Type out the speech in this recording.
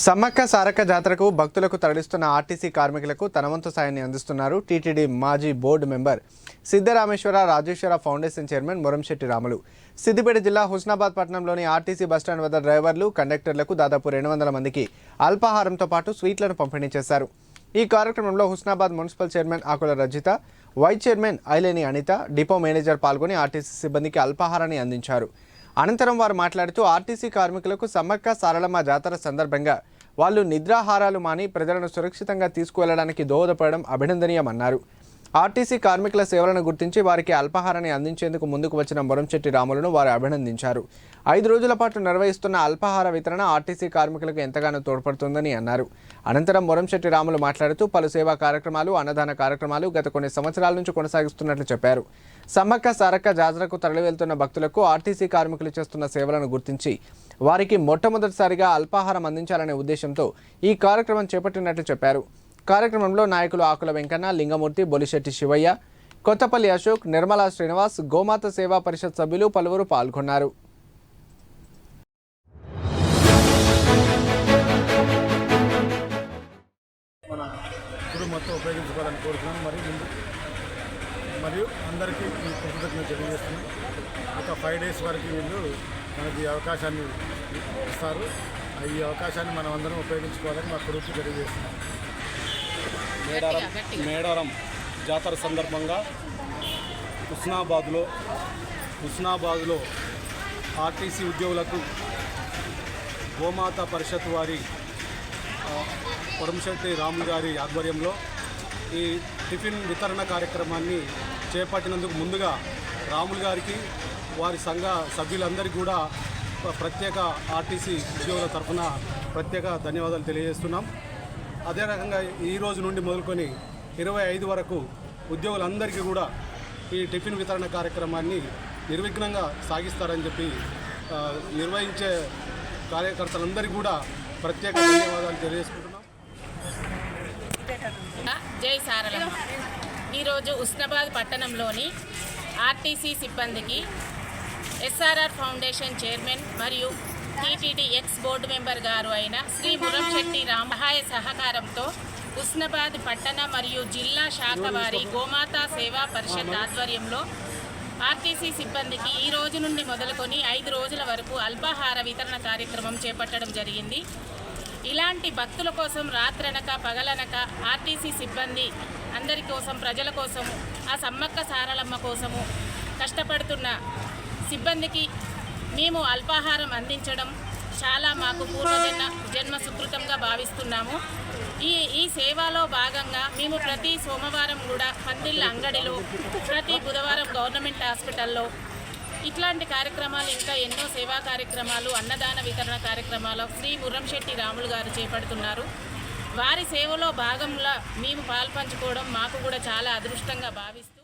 సమ్మక్క సారక్క జాతరకు భక్తులకు తరలిస్తున్న ఆర్టీసీ కార్మికులకు తన వంతు సాయాన్ని అందిస్తున్నారు టీటీడీ మాజీ board member Siddharameshwara Rajeshwara foundation chairman Muramshetti Ramulu. Siddipet జిల్లా హుస్నాబాద్ పట్టణంలోని ఆర్టీసీ బస్టాండ్ వద్ద డ్రైవర్లు, కండక్టర్లకు దాదాపు 200 మందికి అల్పాహారంతో పాటు స్వీట్లను పంపిణీ చేశారు. ఈ కార్యక్రమంలో Husnabad municipal chairman Akula Rajitha, vice chairman Aileni Anitha, depot manager పాల్గొని ఆర్టీసీ సిబ్బందికి అల్పాహారాన్ని అందించారు. అనంతరం వారు మాట్లాడుతూ ఆర్టీసీ కార్మికులకు సమ్మక్క సారలమ్మ జాతర సందర్భంగా వాళ్ళు నిద్రాహారాలు మాని ప్రజలను సురక్షితంగా తీసుకువెళ్లడానికి దోహదపడడం అభినందనీయమన్నారు. ఆర్టీసీ కార్మికుల సేవలను గుర్తించి వారికి అల్పాహారాన్ని అందించేందుకు ముందుకు వచ్చిన మురంశెట్టి రాములను వారు అభినందించారు. 5 రోజుల పాటు నిర్వహిస్తున్న అల్పాహార వితరణ ఆర్టీసీ కార్మికులకు ఎంతగానో తోడ్పడుతుందని అన్నారు. అనంతరం మురంశెట్టి రాములు మాట్లాడుతూ పలు సేవా కార్యక్రమాలు, అన్నదాన కార్యక్రమాలు గత కొన్ని సంవత్సరాల నుంచి కొనసాగిస్తున్నట్లు చెప్పారు. సమ్మక్క సారక్క జాతరకు తరలివెళ్తున్న భక్తులకు ఆర్టీసీ కార్మికులు చేస్తున్న సేవలను గుర్తించి వారికి మొట్టమొదటిసారిగా అల్పాహారం అందించాలనే ఉద్దేశంతో ఈ కార్యక్రమం చేపట్టినట్లు చెప్పారు. కార్యక్రమంలో నాయకులు ఆకుల వెంకన్న, లింగమూర్తి, బొలిశెట్టి శివయ్య, కొత్తపల్లి అశోక్, నిర్మలా శ్రీనివాస్, గోమాత సేవా పరిషత్ సభ్యులు పలువురు పాల్గొన్నారు. ఉపయోగించుకోవాలని కోరుతున్నాను. మరియు అందరికీ ఈ కృతజ్ఞతలు తెలియజేస్తున్నాం. ఒక 5 days వరకు వీళ్ళు మనకి అవకాశాన్ని ఇస్తారు. ఈ అవకాశాన్ని మనం అందరం ఉపయోగించుకోవాలని మా కొడుకు తెలియజేస్తున్నాం. మేడారం జాతర సందర్భంగా హుస్నాబాద్లో ఆర్టీసీ ఉద్యోగులకు గోమాత పరిషత్ వారి మురంశెట్టి రాములు గారి ఆధ్వర్యంలో ఈ టిఫిన్ వితరణ కార్యక్రమాన్ని చేపట్టినందుకు ముందుగా రాములు గారికి, వారి సంఘ సభ్యులందరికీ కూడా ప్రత్యేక ఆర్టీసీ ఉద్యోగుల తరఫున ప్రత్యేక ధన్యవాదాలు తెలియజేస్తున్నాం. అదే రకంగా ఈ రోజు నుండి మొదలుకొని 25 వరకు ఉద్యోగులందరికీ కూడా ఈ టిఫిన్ వితరణ కార్యక్రమాన్ని నిర్విఘ్నంగా సాగిస్తారని చెప్పి నిర్వహించే కార్యకర్తలందరికీ కూడా ప్రత్యేక ధన్యవాదాలు తెలియజేసుకుంటున్నాం. జై సారలమ్మ. ఈరోజు హుస్నాబాద్ పట్టణంలోని ఆర్టీసీ సిబ్బందికి ఎస్ఆర్ఆర్ ఫౌండేషన్ చైర్మన్ మరియు టీటీడీ ఎక్స్ బోర్డు మెంబర్ గారు అయిన శ్రీ మురంశెట్టి రామ సహాయ సహకారంతో హుస్నాబాద్ పట్టణ మరియు జిల్లా శాఖ వారి గోమాత సేవా పరిషత్ ఆధ్వర్యంలో ఆర్టీసీ సిబ్బందికి ఈ రోజు నుండి మొదలుకొని 5 రోజుల వరకు అల్పాహార వితరణ కార్యక్రమం చేపట్టడం జరిగింది. ఇలాంటి భక్తుల కోసం రాత్రనక పగలనక ఆర్టీసీ సిబ్బంది అందరి కోసం, ప్రజల కోసము, ఆ సమ్మక్క సారలమ్మ కోసము కష్టపడుతున్న సిబ్బందికి మేము అల్పాహారం అందించడం చాలా మాకు జన్మ సుకృతంగా భావిస్తున్నాము. ఈ సేవలో భాగంగా మేము ప్రతి సోమవారం కూడా పందిళ్ళ అంగడిలో, ప్రతి బుధవారం గవర్నమెంట్ హాస్పిటల్లో ఇట్లాంటి కార్యక్రమాలు, ఇంకా ఎన్నో సేవా కార్యక్రమాలు, అన్నదాన వితరణ కార్యక్రమాలు శ్రీ మురంశెట్టి రాములు గారు చేపడుతున్నారు. వారి సేవలో భాగంగా మేము పాల్పంచుకోవడం మాకు కూడా చాలా అదృష్టంగా భావిస్తున్నాం.